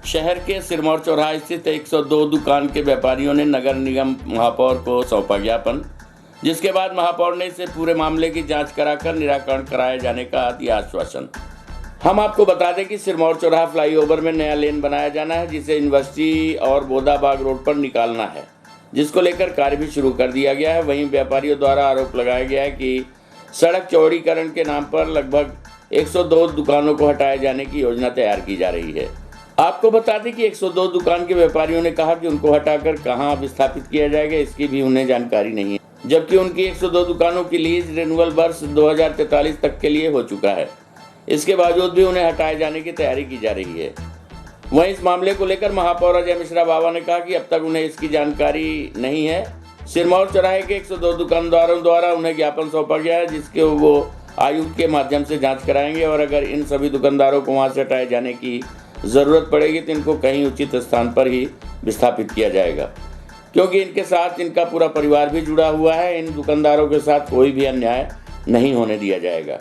शहर के सिरमौर चौराहा स्थित 102 दुकान के व्यापारियों ने नगर निगम महापौर को सौंपा ज्ञापन, जिसके बाद महापौर ने इसे पूरे मामले की जांच कराकर निराकरण कराए जाने का दिया आश्वासन। हम आपको बता दें कि सिरमौर चौराहा फ्लाईओवर में नया लेन बनाया जाना है, जिसे यूनिवर्सिटी और बोदाबाग रोड पर निकालना है, जिसको लेकर कार्य भी शुरू कर दिया गया है। वहीं व्यापारियों द्वारा आरोप लगाया गया है कि सड़क चौड़ीकरण के नाम पर लगभग 102 दुकानों को हटाए जाने की योजना तैयार की जा रही है। आपको बता दें कि 102 दुकान के व्यापारियों ने कहा कि उनको हटाकर कहां विस्थापित किया जाएगा, इसकी भी उन्हें जानकारी नहीं है, जबकि उनकी 102 दुकानों की लीज रिन्यूअल वर्ष 2043 तक के लिए हो चुका है। इसके बावजूद भी उन्हें हटाए जाने की तैयारी की जा रही है। वहीं इस मामले को लेकर महापौर अजय मिश्रा बाबा ने कहा कि अब तक उन्हें इसकी जानकारी नहीं है। सिरमौर चौराहे के 102 दुकानदारों द्वारा उन्हें ज्ञापन सौंपा गया है, जिसके वो आयुक्त के माध्यम से जांच कराएंगे और अगर इन सभी दुकानदारों को वहां से हटाए जाने की ज़रूरत पड़ेगी तो इनको कहीं उचित स्थान पर ही विस्थापित किया जाएगा, क्योंकि इनके साथ इनका पूरा परिवार भी जुड़ा हुआ है। इन दुकानदारों के साथ कोई भी अन्याय नहीं होने दिया जाएगा।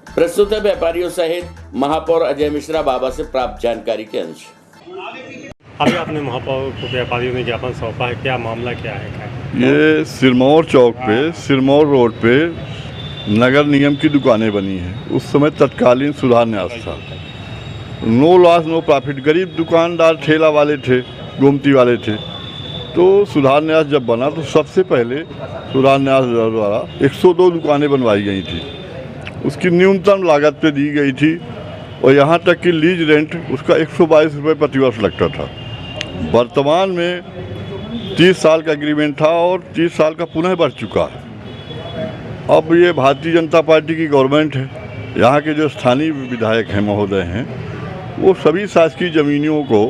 प्रस्तुत है व्यापारियों सहित महापौर अजय मिश्रा बाबा से प्राप्त जानकारी के अंश। अभी आपने महापौर को व्यापारियों ने ज्ञापन सौंपा है, क्या मामला क्या है? ये सिरमौर चौक पे, सिरमौर रोड पे नगर निगम की दुकानें बनी हैं। उस समय तत्कालीन सुधार न्यास था। नो लॉस नो प्रॉफिट, गरीब दुकानदार ठेला वाले थे, गोमती वाले थे। तो सुधार न्यास जब बना तो सबसे पहले सुधार न्यास द्वारा 102 दुकानें बनवाई गई थी। उसकी न्यूनतम लागत पे दी गई थी और यहाँ तक कि लीज रेंट उसका 122 रुपये प्रतिवर्ष लगता था। वर्तमान में 30 साल का एग्रीमेंट था और 30 साल का पुनः बढ़ चुका है। अब ये भारतीय जनता पार्टी की गवर्नमेंट है। यहाँ के जो स्थानीय विधायक हैं, महोदय हैं, वो सभी शासकीय ज़मीनों को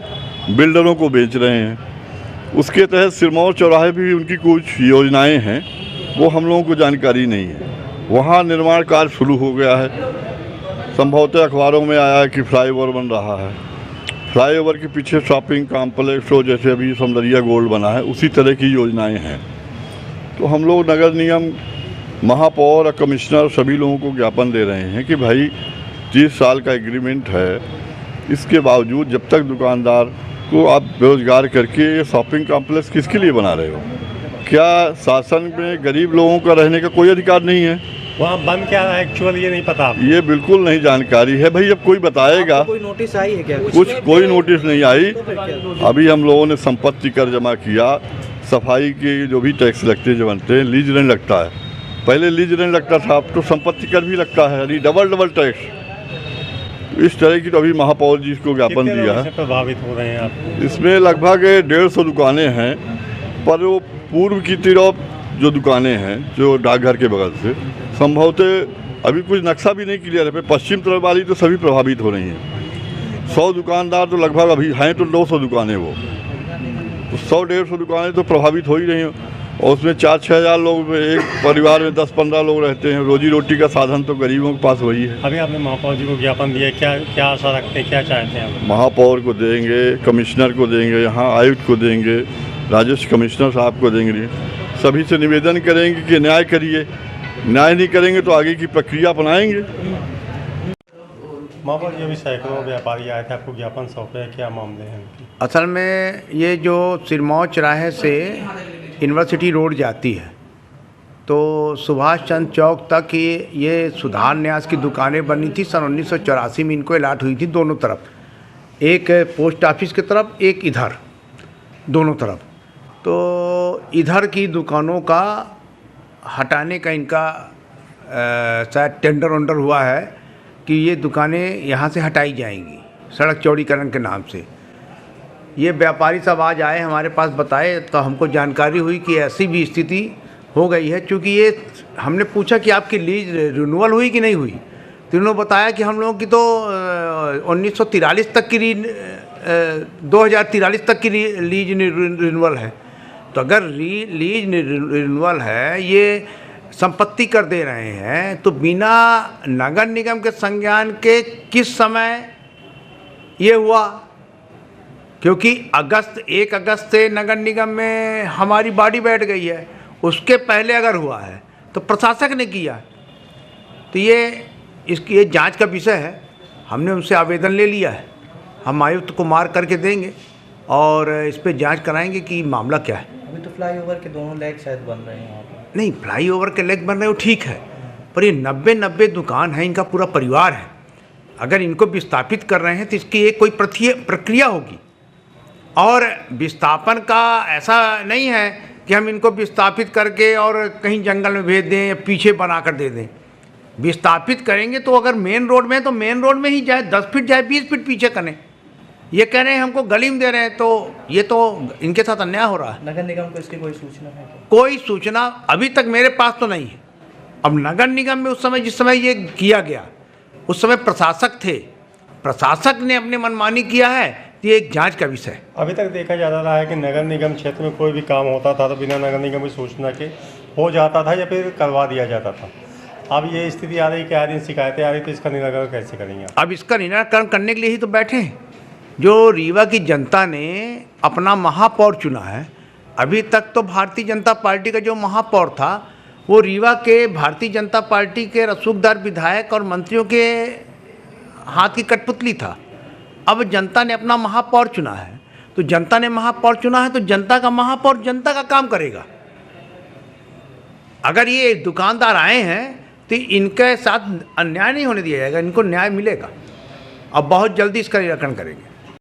बिल्डरों को बेच रहे हैं। उसके तहत सिरमौर चौराहे भी उनकी कुछ योजनाएं हैं, वो हम लोगों को जानकारी नहीं है। वहाँ निर्माण कार्य शुरू हो गया है। संभवतः अखबारों में आया है कि फ्लाईओवर बन रहा है। फ्लाईओवर के पीछे शॉपिंग कॉम्प्लेक्स हो, जैसे अभी सौंदर्या गोल्ड बना है, उसी तरह की योजनाएं हैं। तो हम लोग नगर निगम महापौर और कमिश्नर सभी लोगों को ज्ञापन दे रहे हैं कि भाई 30 साल का एग्रीमेंट है, इसके बावजूद जब तक दुकानदार को आप बेरोजगार करके ये शॉपिंग कॉम्प्लेक्स किसके लिए बना रहे हो? क्या शासन में गरीब लोगों का रहने का कोई अधिकार नहीं है? वहाँ बंद क्या है एक्चुअली ये नहीं पता? ये बिल्कुल नहीं जानकारी है भाई। अब कोई बताएगा। कोई नोटिस आई है क्या? कोई नोटिस नहीं आई। अभी हम लोगों ने संपत्ति कर जमा किया। सफाई के जो भी टैक्स लगते जो बनते हैं, लीज रेंट लगता है। पहले लीज रेंट लगता था, अब तो संपत्ति कर भी लगता है, यानी डबल टैक्स। इस तरह की तो अभी महापौर जी को ज्ञापन दिया है। प्रभावित हो रहे हैं आप? इसमें लगभग 150 दुकानें हैं, पर वो पूर्व की तरफ जो दुकानें हैं, जो डाकघर के बगल से, संभवतः अभी कुछ नक्शा भी नहीं क्लियर है। पश्चिम तरफ वाली तो सभी प्रभावित हो रही हैं। 100 दुकानदार तो लगभग अभी हैं, तो 200 दुकानें वो, तो 100-150 दुकानें तो प्रभावित हो ही रही हैं। और उसमें 4-6 हज़ार लोग, एक परिवार में 10-15 लोग रहते हैं। रोजी रोटी का साधन तो गरीबों के पास वही है। अभी आपने महापौर जी को ज्ञापन दिया, क्या आशा रखते हैं, क्या चाहते हैं आप? महापौर को देंगे, कमिश्नर को देंगे, यहाँ आयुक्त को देंगे, राजस्व कमिश्नर साहब को देंगे। सभी से निवेदन करेंगे कि न्याय करिए। न्याय नहीं करेंगे तो आगे की प्रक्रिया अपनाएंगे। महापौर जी, अभी सैकड़ों व्यापारी आए थे, आपको ज्ञापन सौंपे, क्या मामले हैं? असल में ये जो सिरमौर चौराहे से यूनिवर्सिटी रोड जाती है, तो सुभाष चंद्र चौक तक ये सुधार न्यास की दुकानें बनी थी। सन 1984 में इनको अलाट हुई थी दोनों तरफ, एक पोस्ट ऑफिस की तरफ, एक इधर, दोनों तरफ। तो इधर की दुकानों का हटाने का इनका शायद टेंडर वेंडर हुआ है कि ये दुकानें यहाँ से हटाई जाएंगी सड़क चौड़ीकरण के नाम से। ये व्यापारी सब आज आए हमारे पास, बताए तो हमको जानकारी हुई कि ऐसी भी स्थिति हो गई है। क्योंकि ये हमने पूछा कि आपकी लीज रिन्यूअल हुई कि नहीं हुई, तो इन्होंने बताया कि हम लोगों की तो 1943 तक की 2043 तक की लीज रिन्यूअल है। तो अगर लीज रिन्यूअल है, ये संपत्ति कर दे रहे हैं, तो बिना नगर निगम के संज्ञान के किस समय ये हुआ? क्योंकि 1 अगस्त से नगर निगम में हमारी बॉडी बैठ गई है, उसके पहले अगर हुआ है तो प्रशासक ने किया। तो ये जांच का विषय है। हमने उनसे आवेदन ले लिया है हम आयुक्त को मार्क करके देंगे और इस पर जांच कराएंगे कि मामला क्या है। अभी तो फ्लाईओवर के दोनों लेग शायद बन रहे हैं वहाँ पर। नहीं, फ्लाईओवर के लेग बन रहे हो ठीक है, पर ये 90 दुकान है, इनका पूरा परिवार है। अगर इनको विस्थापित कर रहे हैं तो इसकी एक कोई प्रक्रिया होगी। और विस्थापन का ऐसा नहीं है कि हम इनको विस्थापित करके और कहीं जंगल में भेज दें या पीछे बना कर दे दें। विस्थापित करेंगे तो अगर मेन रोड में है तो मेन रोड में ही जाए, 10 फीट जाए 20 फीट पीछे करें। ये कह रहे हैं हमको गली में दे रहे हैं, तो ये तो इनके साथ अन्याय हो रहा है। नगर निगम को इसकी कोई सूचना है? कोई सूचना अभी तक मेरे पास तो नहीं है। अब नगर निगम में उस समय जिस समय ये किया गया उस समय प्रशासक थे, प्रशासक ने अपने मनमानी किया है, तो ये एक जांच का विषय है। अभी तक देखा जा रहा है कि नगर निगम क्षेत्र में कोई भी काम होता था तो बिना नगर निगम की सूचना के हो जाता था या फिर करवा दिया जाता था। अब ये स्थिति आ रही कि आए दिन शिकायतें आ रही, तो इसका निराकरण कैसे करेंगे? अब इसका निराकरण करने के लिए ही तो बैठे हैं। जो रीवा की जनता ने अपना महापौर चुना है, अभी तक तो भारतीय जनता पार्टी का जो महापौर था वो रीवा के भारतीय जनता पार्टी के रसूखदार विधायक और मंत्रियों के हाथ की कठपुतली था। अब जनता ने अपना महापौर चुना है, तो जनता ने महापौर चुना है तो जनता का महापौर जनता का काम करेगा। अगर ये दुकानदार आए हैं तो इनके साथ अन्याय नहीं होने दिया जाएगा, इनको न्याय मिलेगा। अब बहुत जल्दी इसका निराकरण करेंगे।